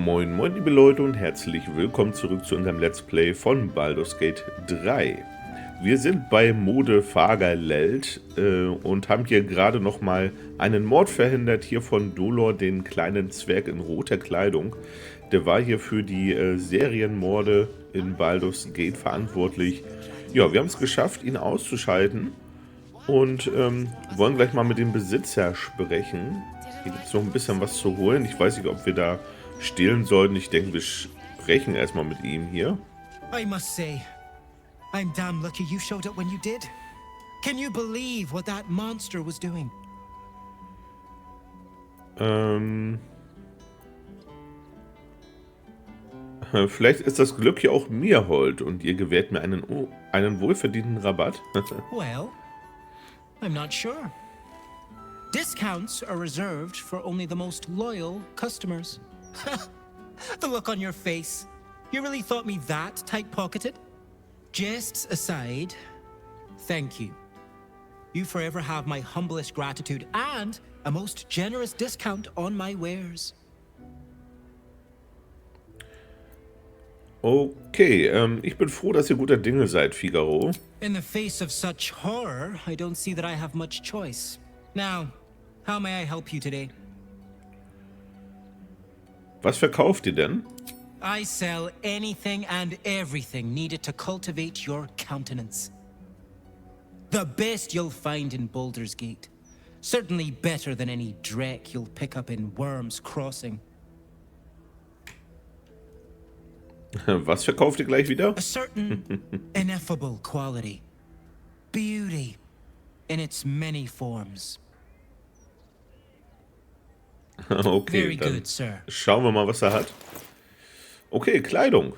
Moin moin liebe Leute und herzlich willkommen zurück zu unserem Let's Play von Baldurs Gate 3. Wir sind bei Mode Fagerleld und haben hier gerade nochmal einen Mord verhindert, hier von Dolor, den kleinen Zwerg in roter Kleidung. Der war hier für die Serienmorde in Baldurs Gate verantwortlich. Ja, wir haben es geschafft, ihn auszuschalten und wollen gleich mal mit dem Besitzer sprechen. Hier gibt es noch ein bisschen was zu holen. Ich weiß nicht, ob wir da stehlen sollten. Ich denke, wir sprechen erstmal mit ihm hier. I must say, I'm damn lucky you showed up when you did. Can you believe what that monster was doing? Vielleicht ist das Glück ja auch mir hold und ihr gewährt mir einen wohlverdienten Rabatt. Well, I'm not sure. Discounts are reserved for only the most loyal customers. The look on your face. You really thought me that tight-pocketed? Jests aside, thank you. You forever have my humblest gratitude and a most generous discount on my wares. Okay, ich bin froh, dass ihr guter Dinge seid, Figaro. In the face of such horror, I don't see that I have much choice. Now, how may I help you today? Was verkauft ihr denn? I sell anything and everything needed to cultivate your countenance. The best you'll find in Baldur's Gate. Certainly better than any dreck you'll pick up in Worm's Crossing. Was verkauft ihr gleich wieder? A certain ineffable quality. Beauty in its many forms. Okay, dann schauen wir mal, was er hat. Okay, Kleidung.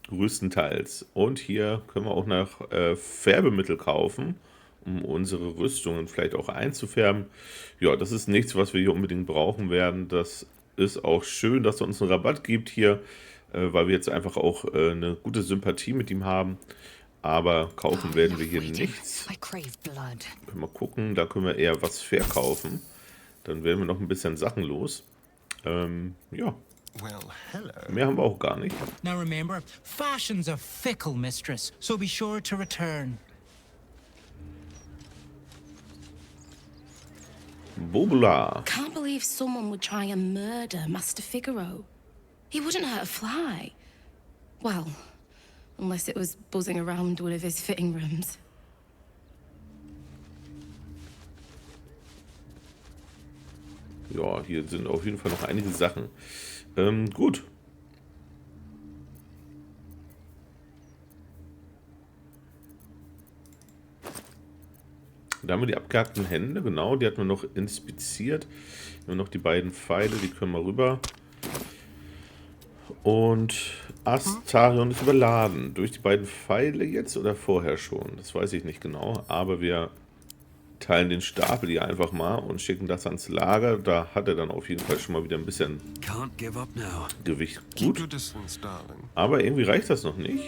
Größtenteils. Und hier können wir auch noch Färbemittel kaufen, um unsere Rüstungen vielleicht auch einzufärben. Ja, das ist nichts, was wir hier unbedingt brauchen werden. Das ist auch schön, dass er uns einen Rabatt gibt hier, weil wir jetzt einfach auch eine gute Sympathie mit ihm haben. Aber kaufen werden wir hier nichts. Können wir gucken, da können wir eher was verkaufen. Dann werden wir noch ein bisschen Sachen los. Ja. Mehr haben wir auch gar nicht. Now remember, fashion's a fickle mistress, so be sure to return. Bobula. Can't believe someone would try and murder Master Figaro. He wouldn't hurt a fly. Well, unless it was buzzing around one of his fitting rooms. Ja, hier sind auf jeden Fall noch einige Sachen. Gut. Da haben wir die abgehackten Hände, genau, die hatten wir noch inspiziert. Wir haben noch die beiden Pfeile, die können wir rüber. Und Astarion ist überladen. Durch die beiden Pfeile jetzt oder vorher schon? Das weiß ich nicht genau, aber wir teilen den Stapel hier einfach mal und schicken das ans Lager. Da hat er dann auf jeden Fall schon mal wieder ein bisschen Gewicht. Gut. Aber irgendwie reicht das noch nicht.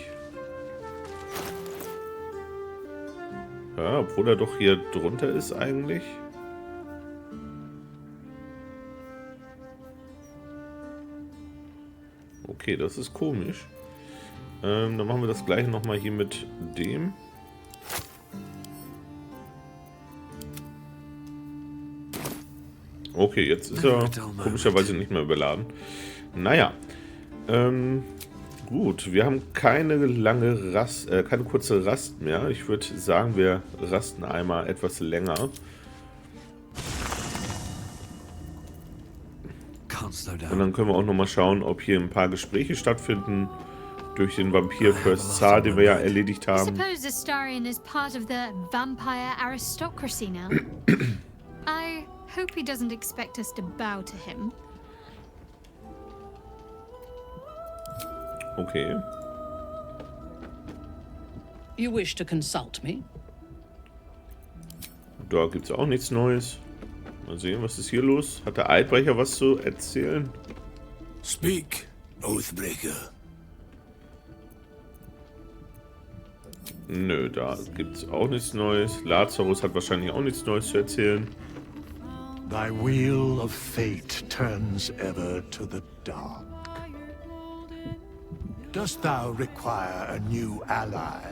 Ja, obwohl er doch hier drunter ist eigentlich. Okay, das ist komisch. Dann machen wir das gleiche nochmal hier mit dem. Okay, jetzt ist er komischerweise nicht mehr überladen. Naja. Gut, wir haben keine lange Rast, keine kurze Rast mehr. Ich würde sagen, wir rasten einmal etwas länger. Und dann können wir auch nochmal schauen, ob hier ein paar Gespräche stattfinden. Durch den Vampir First Zar, den wir ja erledigt haben. Hope he doesn't expect us to bow to him. Okay. You wish to consult me? Da gibt's auch nichts Neues. Mal sehen, was ist hier los? Hat der Eidbrecher was zu erzählen? Speak, Oathbreaker. Nö, da gibt's auch nichts Neues. Lazarus hat wahrscheinlich auch nichts Neues zu erzählen. Thy wheel of fate turns ever to the dark. Dost thou require a new ally?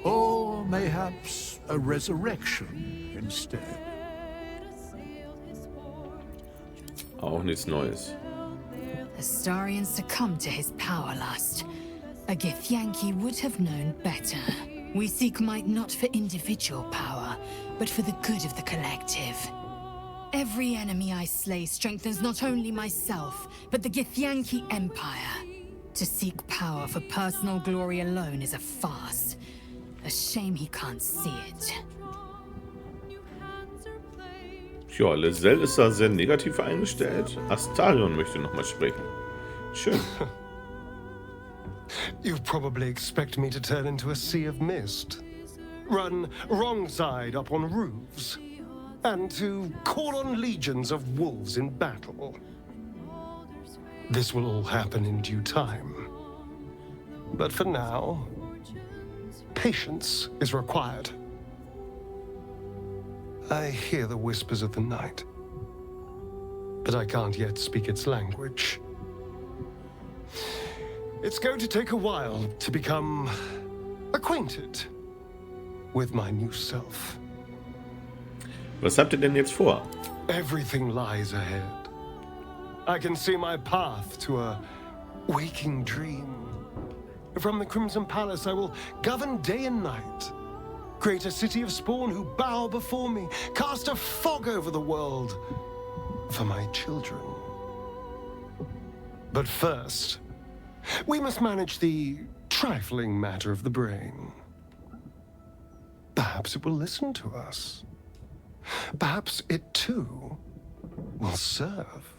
Or mayhaps a resurrection instead? Auch nichts Neues. Astarion succumbed to his power lust. A Githyanki would have known better. We seek might not for individual power, but for the good of the collective. Every enemy I slay strengthens not only myself, but the Githyanki Empire. To seek power for personal glory alone is a farce. A shame he can't see it. Ja, Lizelle ist da sehr negativ eingestellt. Astarion möchte nochmal sprechen. Schön. You probably expect me to turn into a sea of mist, run wrong side up on roofs, and to call on legions of wolves in battle. This will all happen in due time. But for now, patience is required. I hear the whispers of the night, but I can't yet speak its language. It's going to take a while to become acquainted with my new self. Was habt ihr denn jetzt vor? Everything lies ahead. I can see my path to a waking dream. From the Crimson Palace, I will govern day and night. Create a city of spawn who bow before me. Cast a fog over the world for my children. But first, we must manage the trifling matter of the brain. Perhaps it will listen to us. Perhaps it too will serve.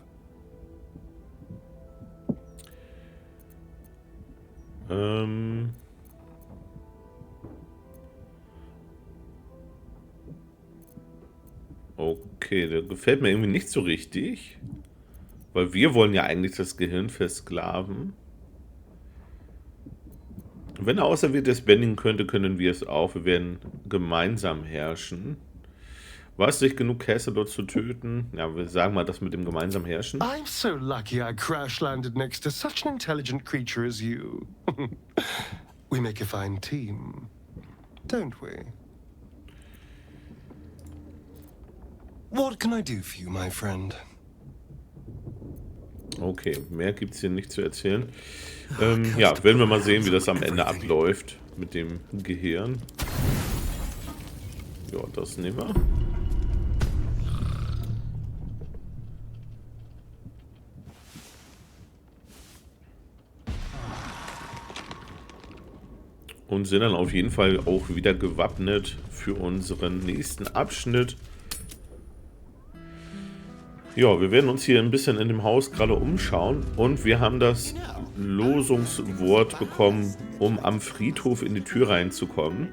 Okay, der gefällt mir irgendwie nicht so richtig. Weil wir wollen ja eigentlich das Gehirn versklaven. Wenn er Auserwähltes bändigen könnte, können wir es auch. Wir werden gemeinsam herrschen. War es nicht genug, Käse dort zu töten? Ja, wir sagen mal das mit dem gemeinsam herrschen. I'm so lucky I crash-landed next to such an intelligent creature as you. We make a fine team, don't we? What can I do for you, my friend? Okay, mehr gibt es hier nicht zu erzählen. Ja, werden wir mal sehen, wie das am Ende abläuft mit dem Gehirn. Ja, das nehmen wir. Und sind dann auf jeden Fall auch wieder gewappnet für unseren nächsten Abschnitt. Ja, wir werden uns hier ein bisschen in dem Haus gerade umschauen und wir haben das Losungswort bekommen, um am Friedhof in die Tür reinzukommen.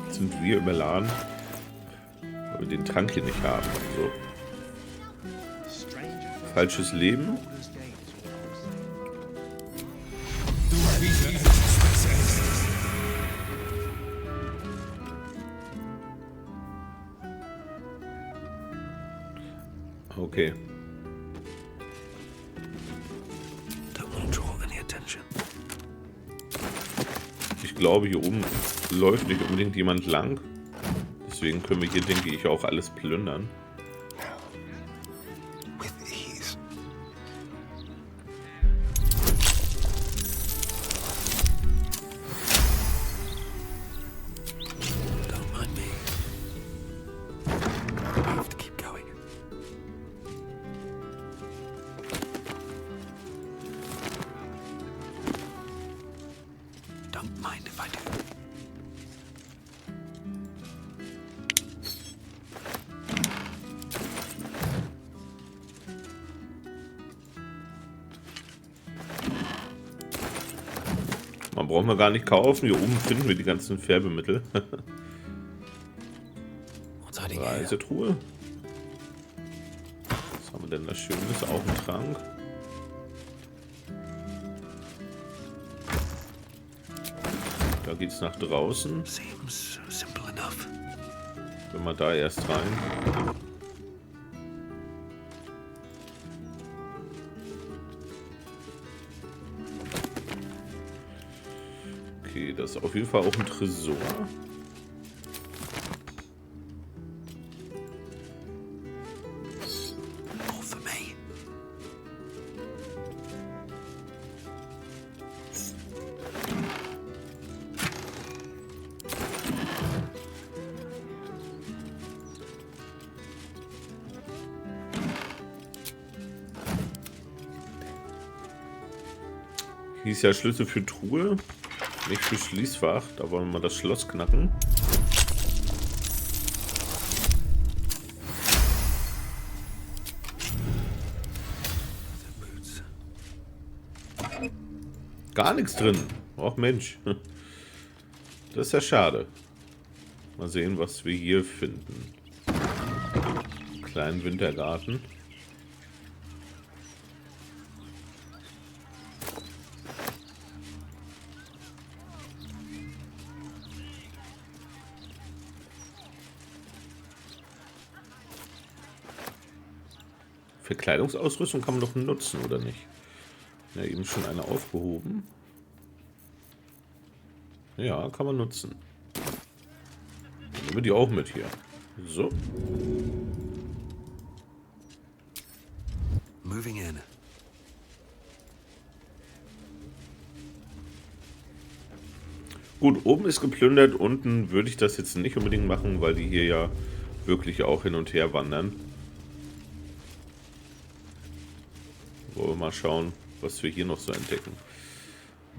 Jetzt sind wir überladen, weil wir den Trank hier nicht haben. So. Falsches Leben. Okay. Ich glaube, hier oben läuft nicht unbedingt jemand lang. Deswegen können wir hier, denke ich, auch alles plündern. Man braucht wir gar nicht kaufen. Hier oben finden wir die ganzen Färbemittel. Reisetruhe. Was haben wir denn da Schönes? Auch ein Trank. Da geht's nach draußen. Wenn wir da erst rein. Das ist auf jeden Fall auch ein Tresor. Hieß ja Schlüssel für Truhe, nicht für Schließfach. Da wollen wir mal das Schloss knacken. Gar nichts drin. Och Mensch. Das ist ja schade. Mal sehen, was wir hier finden. Kleinen Wintergarten. Verkleidungsausrüstung kann man doch nutzen, oder nicht? Ja, eben schon eine aufgehoben. Ja, kann man nutzen. Dann nehmen wir die auch mit hier. So. Moving in. Gut, oben ist geplündert. Unten würde ich das jetzt nicht unbedingt machen, weil die hier ja wirklich auch hin und her wandern. Wollen wir mal schauen, was wir hier noch so entdecken.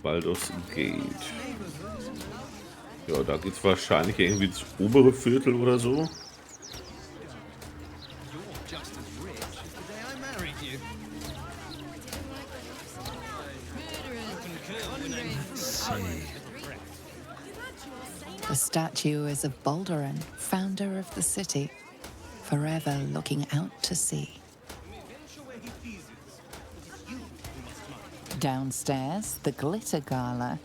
Baldurs Gate. Ja, da geht es wahrscheinlich irgendwie ins obere Viertel oder so. The statue is of Baldurin, founder of the city, forever looking out to sea. Downstairs, the glitter gala.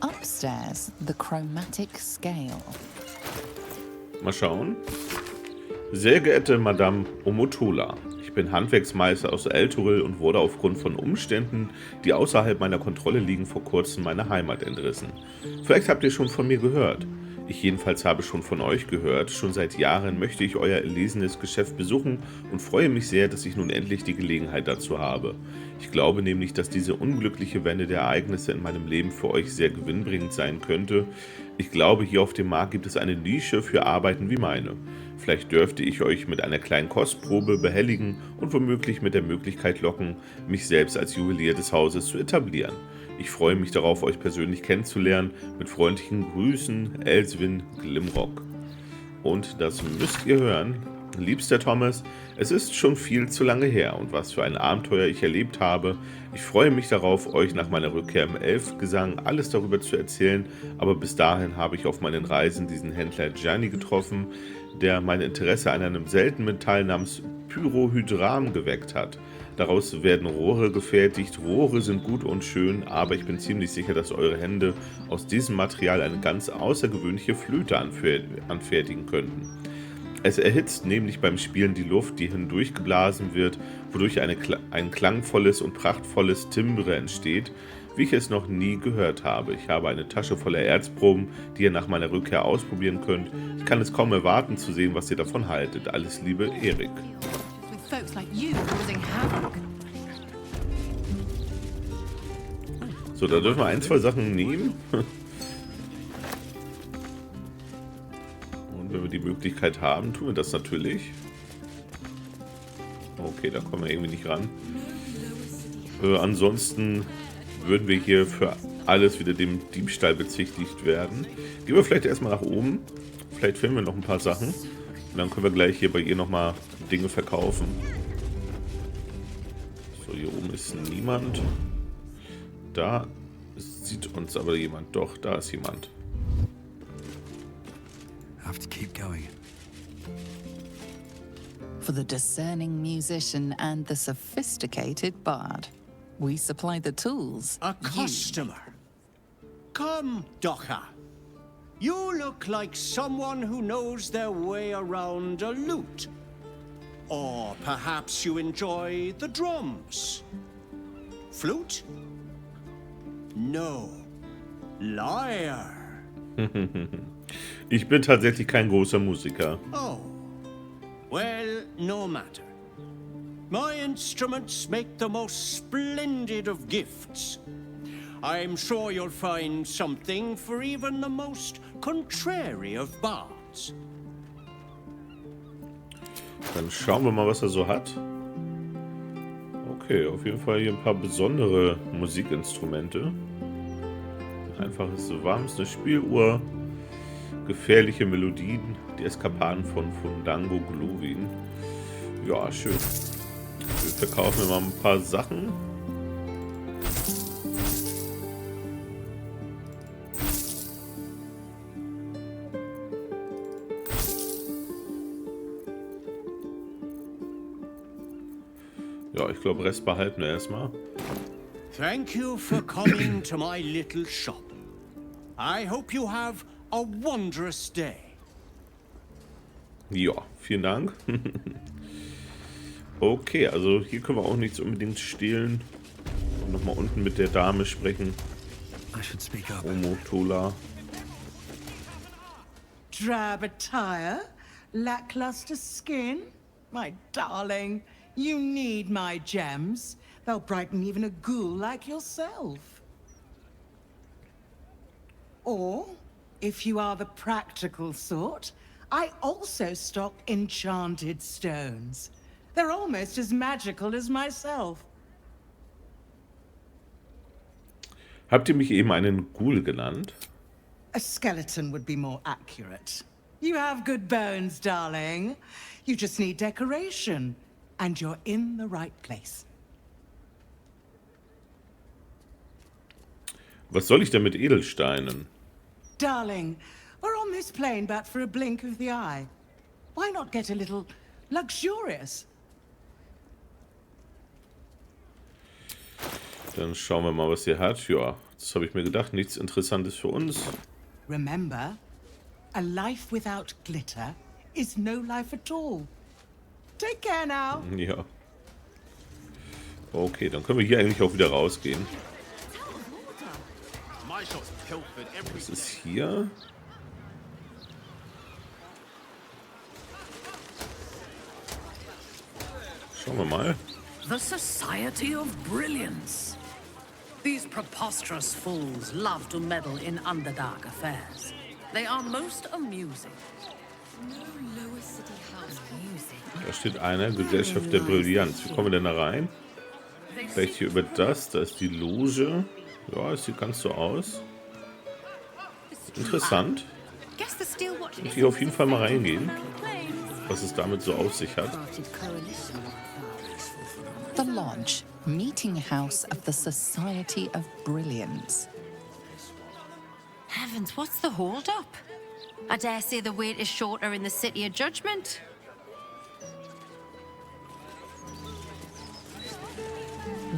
Upstairs, the chromatic scale. Mal schauen. Sehr geehrte Madame Omotola, ich bin Handwerksmeister aus Elturil und wurde aufgrund von Umständen, die außerhalb meiner Kontrolle liegen, vor kurzem meine Heimat entrissen. Vielleicht habt ihr schon von mir gehört. Ich jedenfalls habe schon von euch gehört. Schon seit Jahren möchte ich euer erlesenes Geschäft besuchen und freue mich sehr, dass ich nun endlich die Gelegenheit dazu habe. Ich glaube nämlich, dass diese unglückliche Wende der Ereignisse in meinem Leben für euch sehr gewinnbringend sein könnte. Ich glaube, hier auf dem Markt gibt es eine Nische für Arbeiten wie meine. Vielleicht dürfte ich euch mit einer kleinen Kostprobe behelligen und womöglich mit der Möglichkeit locken, mich selbst als Juwelier des Hauses zu etablieren. Ich freue mich darauf, euch persönlich kennenzulernen. Mit freundlichen Grüßen, Elswin Glimrock. Und das müsst ihr hören. Liebster Thomas, es ist schon viel zu lange her und was für ein Abenteuer ich erlebt habe. Ich freue mich darauf, euch nach meiner Rückkehr im Elfgesang alles darüber zu erzählen, aber bis dahin habe ich auf meinen Reisen diesen Händler Gianni getroffen, der mein Interesse an einem seltenen Metall namens Pyrohydram geweckt hat. Daraus werden Rohre gefertigt. Rohre sind gut und schön, aber ich bin ziemlich sicher, dass eure Hände aus diesem Material eine ganz außergewöhnliche Flöte anfertigen könnten. Es erhitzt nämlich beim Spielen die Luft, die hindurchgeblasen wird, wodurch ein klangvolles und prachtvolles Timbre entsteht, wie ich es noch nie gehört habe. Ich habe eine Tasche voller Erzproben, die ihr nach meiner Rückkehr ausprobieren könnt. Ich kann es kaum erwarten zu sehen, was ihr davon haltet. Alles Liebe, Erik. So, da dürfen wir ein, zwei Sachen nehmen. Und wenn wir die Möglichkeit haben, tun wir das natürlich. Okay, da kommen wir irgendwie nicht ran. Ansonsten würden wir hier für alles wieder dem Diebstahl bezichtigt werden. Gehen wir vielleicht erstmal nach oben. Vielleicht finden wir noch ein paar Sachen. Und dann können wir gleich hier bei ihr nochmal Dinge verkaufen. So, hier oben ist niemand. Da sieht uns aber jemand. Doch, da ist jemand. Have to keep going. For the discerning musician and the sophisticated bard, we supply the tools. A customer. Come, Docha. You look like someone who knows their way around a lute. Or perhaps you enjoy the drums. Flute? No. Lyre. Ich bin tatsächlich kein großer Musiker. Oh, well, no matter. My instruments make the most splendid of gifts. I'm sure you'll find something for even the most contrary of bards. Dann schauen wir mal, was er so hat. Okay, auf jeden Fall hier ein paar besondere Musikinstrumente. Einfaches warmes Spieluhr, gefährliche Melodien, die Eskapaden von Fundango Glowin. Ja, schön. Wir verkaufen mal ein paar Sachen. Ja, ich glaube, Rest behalten wir erstmal. Thank you for coming to my little shop. I hope you have a wondrous day. Ja, vielen Dank. Okay, also hier können wir auch nichts unbedingt stehlen. Und nochmal unten mit der Dame sprechen. Omotola. Drab attire? Lackluster skin? My darling, you need my gems. They'll brighten even a ghoul like yourself. Or, if you are the practical sort, I also stock enchanted stones. They're almost as magical as myself. Habt ihr mich eben einen Ghoul genannt? A skeleton would be more accurate. You have good bones, darling. You just need decoration, and you're in the right place. Was soll ich denn mit Edelsteinen? Darling, we're on this plane but for a blink of the eye. Why not get a little luxurious? Dann schauen wir mal, was ihr hat. Ja, das habe ich mir gedacht. Nichts Interessantes für uns. Remember, a life without glitter is no life at all. Take care now. Ja. Okay, dann können wir hier eigentlich auch wieder rausgehen. Was ist hier? Schauen wir mal. The Society of Brillianz. These preposterous fools love to meddle in underdark affairs. They are most amusing. Da steht einer, Gesellschaft der Brillianz. Wie kommen wir denn da rein? Vielleicht hier über das. Da ist die Loge. Ja, es sieht ganz so aus. Interessant. Und hier auf jeden Fall mal reingehen, was es damit so auf sich hat. The Lodge, meeting house of the Society of Brillianz. Heavens, what's the hold-up? I dare say the wait is shorter in the City of Judgment.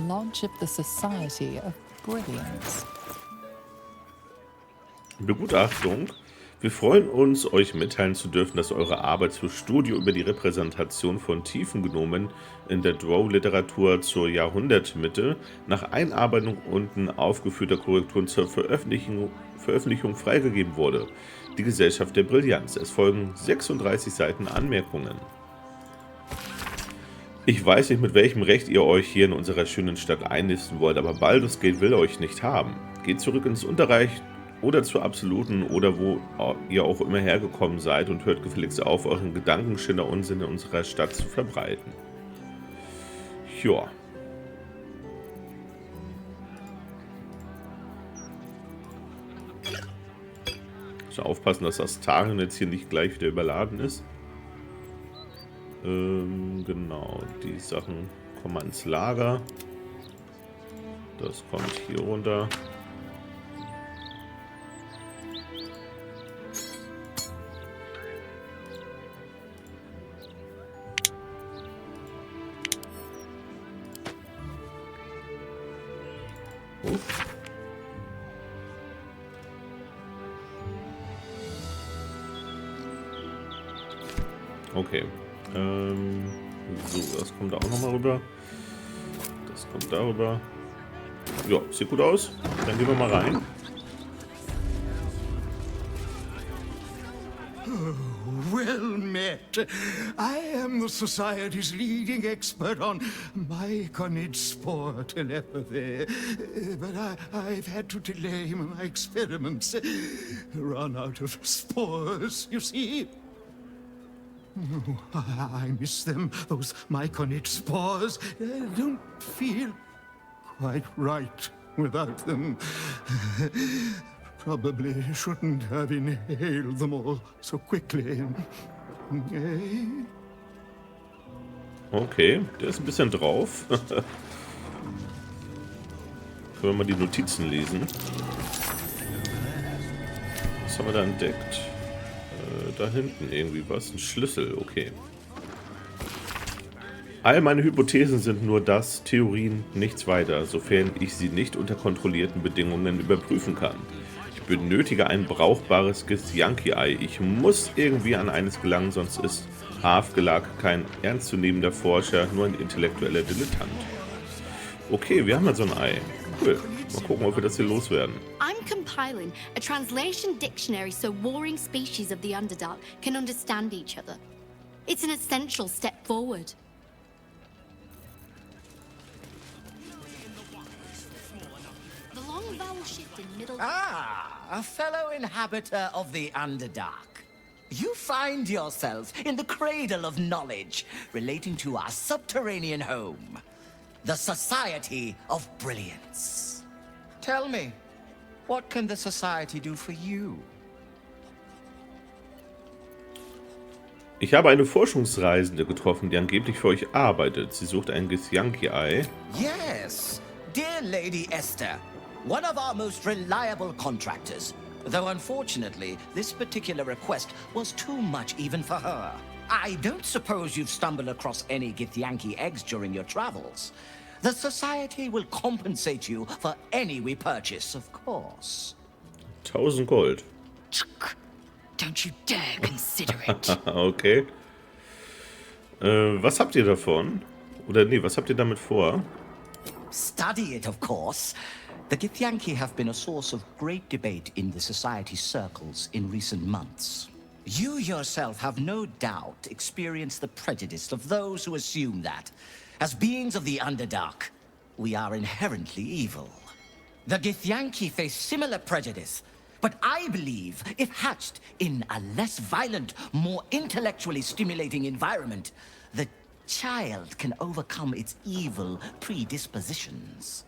Lodge of the Society of Brillianz. Begutachtung. Wir freuen uns, euch mitteilen zu dürfen, dass eure Arbeit zur Studie über die Repräsentation von Tiefengnomen in der Drow-Literatur zur Jahrhundertmitte nach Einarbeitung und aufgeführter Korrekturen zur Veröffentlichung freigegeben wurde. Die Gesellschaft der Brillianz. Es folgen 36 Seiten Anmerkungen. Ich weiß nicht, mit welchem Recht ihr euch hier in unserer schönen Stadt einnisten wollt, aber Baldurs Gate will euch nicht haben. Geht zurück ins Unterreich oder zur Absoluten oder wo ihr auch immer hergekommen seid und hört gefälligst auf, euren Gedankenschinder Unsinn in unserer Stadt zu verbreiten. Joa. Muss aufpassen, dass das Tarn jetzt hier nicht gleich wieder überladen ist. Genau, die Sachen kommen ins Lager. Das kommt hier runter. Okay. So, das kommt da auch nochmal rüber. Das kommt da rüber. Ja, sieht gut aus. Dann gehen wir mal rein. yet. I am the Society's leading expert on myconid spore telepathy. But I've had to delay my experiments. Run out of spores, you see. Oh, I miss them, those myconid spores. Don't feel quite right without them. Probably shouldn't have inhaled them all so quickly. Okay, der ist ein bisschen drauf. Können wir mal die Notizen lesen. Was haben wir da entdeckt? Da hinten irgendwie was. Ein Schlüssel, okay. All meine Hypothesen sind nur das, Theorien, nichts weiter, sofern ich sie nicht unter kontrollierten Bedingungen überprüfen kann. Ich benötige ein brauchbares Gesellschaft-Ei. Ich muss irgendwie an eines gelangen, sonst ist Hafgelag kein ernstzunehmender Forscher, nur ein intellektueller Dilettant. Okay, wir haben ja so ein Ei. Cool. Mal gucken, ob wir das hier loswerden. I'm compiling a translation dictionary so warring species of the Underdark can understand each other. It's an essential step forward. The long vowel shift in middle... A fellow inhabitor of the Underdark. You find yourself in the cradle of knowledge relating to our subterranean home, the Society of Brilliance. Tell me, what can the Society do for you? Ich habe eine Forschungsreisende getroffen, die angeblich für euch arbeitet. Sie sucht ein Gesellschaft-Ei. Yes, dear Lady Esther, one of our most reliable contractors. Though unfortunately, this particular request was too much even for her. I don't suppose you've stumbled across any Githyanki eggs during your travels. The Society will compensate you for any we purchase, of course. 1000 Gold. Don't you dare consider it. Okay. Was habt ihr davon? Oder nee, was habt ihr damit vor? Study it, of course. The Githyanki have been a source of great debate in the Society's circles in recent months. You yourself have no doubt experienced the prejudice of those who assume that, as beings of the Underdark, we are inherently evil. The Githyanki face similar prejudice, but I believe if hatched in a less violent, more intellectually stimulating environment, the child can overcome its evil predispositions.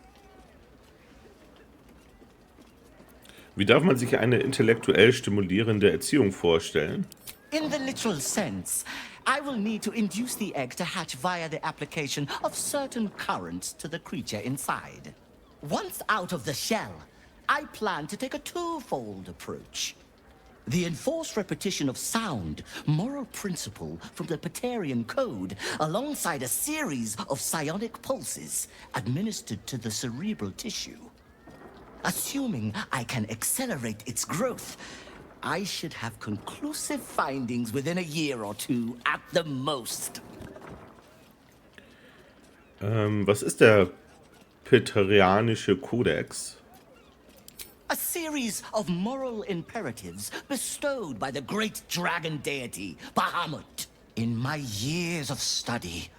Wie darf man sich eine intellektuell stimulierende Erziehung vorstellen? In the literal sense, I will need to induce the egg to hatch via the application of certain currents to the creature inside. Once out of the shell, I plan to take a twofold approach. The enforced repetition of sound, moral principle from the Paterian Code, alongside a series of psionic pulses administered to the cerebral tissue. Assuming I can accelerate its growth, I should have conclusive findings within a year or two at the most. Was ist der Paterianische Kodex? A series of moral imperatives bestowed by the great dragon deity, Bahamut. In my years of study,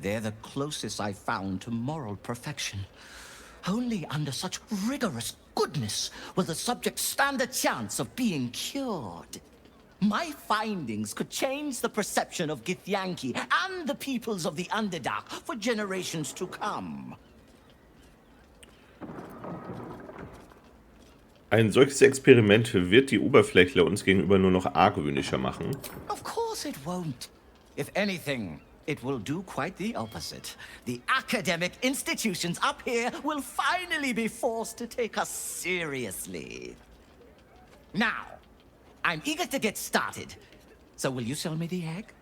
they're the closest I've found to moral perfection. Only under such rigorous goodness will the subject stand a chance of being cured. My findings could change the perception of Githyanki and the peoples of the Underdark for generations to come. Ein solches Experiment wird die Oberflächler uns gegenüber nur noch argwöhnischer machen. Of course it won't. If anything, it will do quite the opposite. The academic institutions up here will finally be forced to take us seriously. Now, I'm eager to get started. So will you sell me the egg?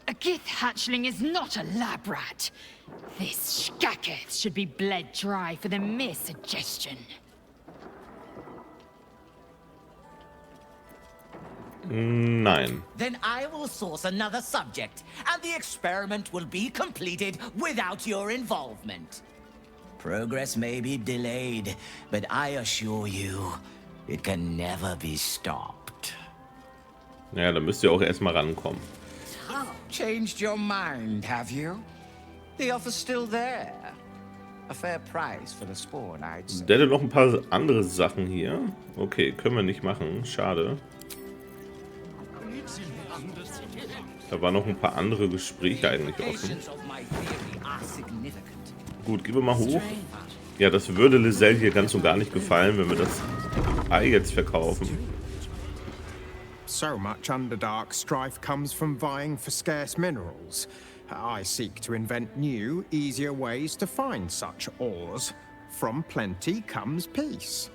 A Gith hatchling is not a lab rat. This Skaketh should be bled dry for the mere suggestion. Nein. Then I will source another subject, and the experiment will be completed without your involvement. Progress may be delayed, but I assure you, it can never be stopped. Ja, da müsst ihr auch erstmal rankommen. Changed your mind, have you? The offer's still there. A fair price for the spawn, I'd say. Der hat noch ein paar andere Sachen hier. Okay, können wir nicht machen. Schade. Da waren noch ein paar andere Gespräche eigentlich offen. Gut, gehen wir mal hoch. Ja, das würde Liselle hier ganz und gar nicht gefallen, wenn wir das Ei jetzt verkaufen. So much Underdark strife comes from vying for scarce minerals. I seek to invent new, easier ways to find such ores. From plenty comes peace.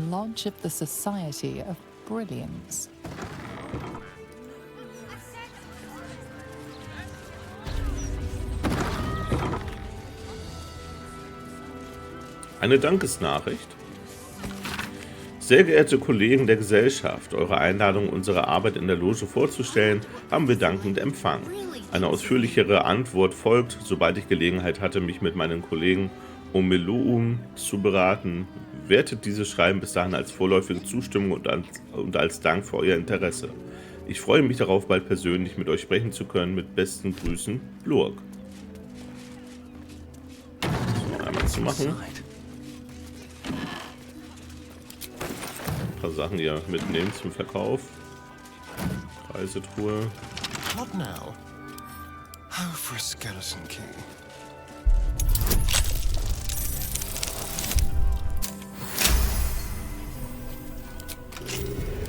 Lodge of the Society of Brillianz. Eine Dankesnachricht. Sehr geehrte Kollegen der Gesellschaft, eure Einladung, unsere Arbeit in der Loge vorzustellen, haben wir dankend empfangen. Eine ausführlichere Antwort folgt, sobald ich Gelegenheit hatte, mich mit meinen Kollegen um Meloum zu beraten. Wertet dieses Schreiben bis dahin als vorläufige Zustimmung und als Dank für euer Interesse. Ich freue mich darauf, bald persönlich mit euch sprechen zu können. Mit besten Grüßen, Lurk. So, einmal zu machen. Ein paar Sachen hier mitnehmen zum Verkauf. Reisetruhe. What now? Oh, for a skeleton key.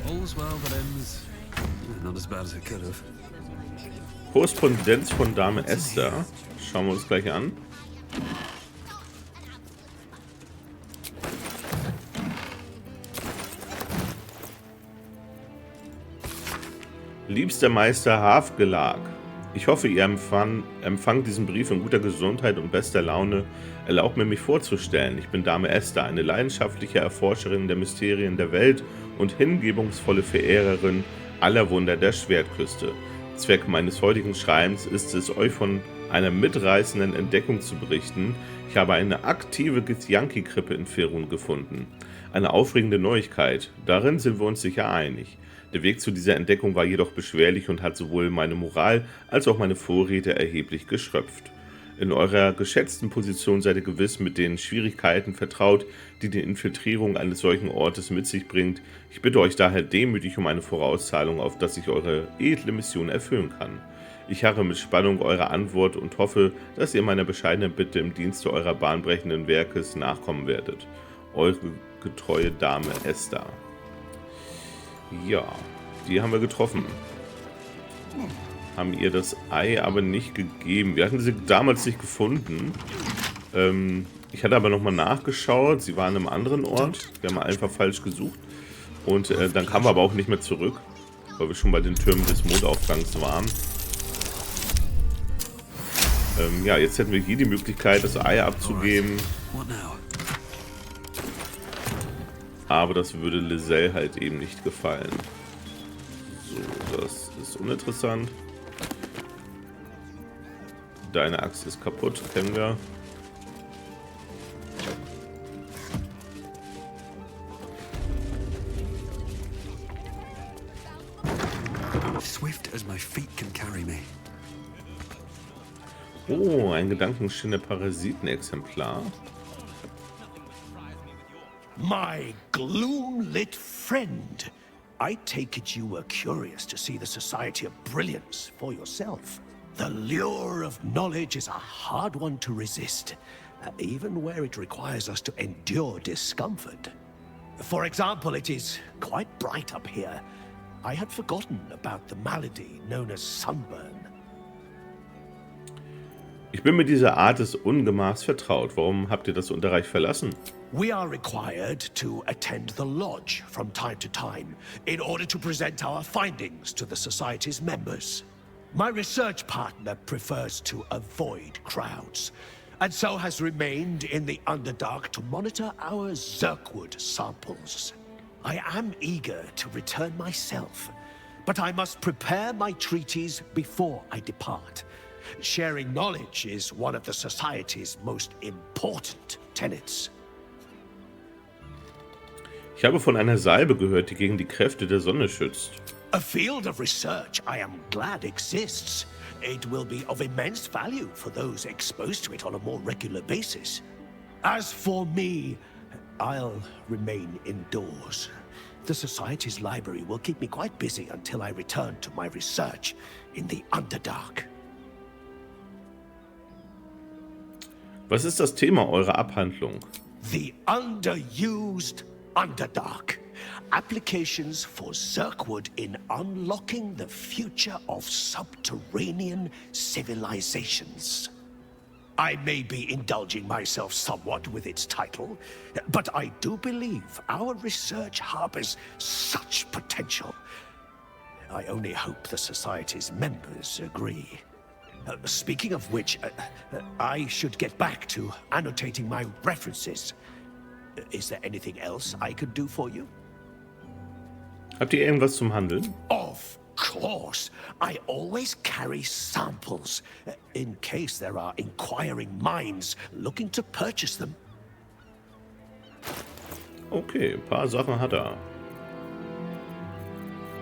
All's well that ends not as bad as it could have. Korrespondenz von Dame Esther. Schauen wir uns gleich an. Liebster Meister Hafgelag, ich hoffe, ihr empfangt diesen Brief in guter Gesundheit und bester Laune. Erlaubt mir, mich vorzustellen. Ich bin Dame Esther, eine leidenschaftliche Erforscherin der Mysterien der Welt und hingebungsvolle Verehrerin aller Wunder der Schwertküste. Zweck meines heutigen Schreibens ist es, euch von einer mitreißenden Entdeckung zu berichten. Ich habe eine aktive Githyanki-Krippe in Faerûn gefunden. Eine aufregende Neuigkeit, darin sind wir uns sicher einig. Der Weg zu dieser Entdeckung war jedoch beschwerlich und hat sowohl meine Moral als auch meine Vorräte erheblich geschröpft. In eurer geschätzten Position seid ihr gewiss mit den Schwierigkeiten vertraut, die die Infiltrierung eines solchen Ortes mit sich bringt. Ich bitte euch daher demütig um eine Vorauszahlung, auf dass ich eure edle Mission erfüllen kann. Ich harre mit Spannung eure Antwort und hoffe, dass ihr meiner bescheidenen Bitte im Dienste eurer bahnbrechenden Werkes nachkommen werdet. Eure getreue Dame Esther. Ja, die haben wir getroffen. Haben ihr das Ei aber nicht gegeben. Wir hatten sie damals nicht gefunden. Ich hatte aber nochmal nachgeschaut. Sie waren in einem anderen Ort. Wir haben einfach falsch gesucht. Und dann kamen wir aber auch nicht mehr zurück, weil wir schon bei den Türmen des Mondaufgangs waren. Ja, jetzt hätten wir hier die Möglichkeit, das Ei abzugeben. Aber das würde Liselle halt eben nicht gefallen. So, das ist uninteressant. Deine Axt ist kaputt, kennen wir. Swift as my feet can carry me. Oh, ein Gedankenschinder-Parasiten-Exemplar. My gloom-lit friend. I take it you were curious to see the Society of Brillianz for yourself. The lure of knowledge is a hard one to resist, even where it requires us to endure discomfort. For example, it is quite bright up here. I had forgotten about the malady known as sunburn. Ich bin mit dieser Art des Ungemachs vertraut. Warum habt ihr das Unterreich verlassen? We are required to attend the lodge from time to time in order to present our findings to the Society's members. My research partner prefers to avoid crowds, and so has remained in the Underdark to monitor our Zerkwood samples. I am eager to return myself, but I must prepare my treaties before I depart. Sharing knowledge is one of the Society's most important tenets. Ich habe von einer Salbe gehört, die gegen die Kräfte der Sonne schützt. A field of research I am glad exists. It will be of immense value for those exposed to it on a more regular basis. As for me, I'll remain indoors. The Society's library will keep me quite busy until I return to my research in the Underdark. Was ist das Thema eurer Abhandlung? The underused Underdark. Applications for Zirkwood in unlocking the future of subterranean civilizations. I may be indulging myself somewhat with its title, but I do believe our research harbors such potential. I only hope the Society's members agree. Speaking of which, I should get back to annotating my references. Is there anything else I could do for you? Habt ihr irgendwas zum Handeln? Of course. I always carry samples, in case there are inquiring minds looking to purchase them. Okay, ein paar Sachen hat er.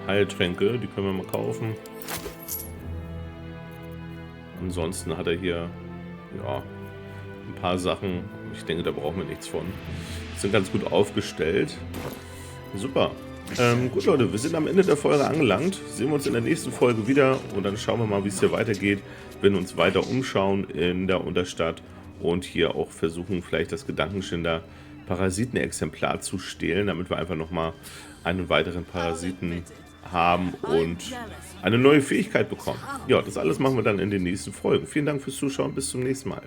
Heiltränke, die können wir mal kaufen. Ansonsten hat er hier, ja, ein paar Sachen. Ich denke, da brauchen wir nichts von. Sind ganz gut aufgestellt. Super. Gut, Leute, wir sind am Ende der Folge angelangt. Sehen wir uns in der nächsten Folge wieder und dann schauen wir mal, wie es hier weitergeht. Wir werden uns weiter umschauen in der Unterstadt und hier auch versuchen, vielleicht das Gedankenschinder Parasitenexemplar zu stehlen, damit wir einfach nochmal einen weiteren Parasiten haben und eine neue Fähigkeit bekommen. Ja, das alles machen wir dann in den nächsten Folgen. Vielen Dank fürs Zuschauen. Bis zum nächsten Mal.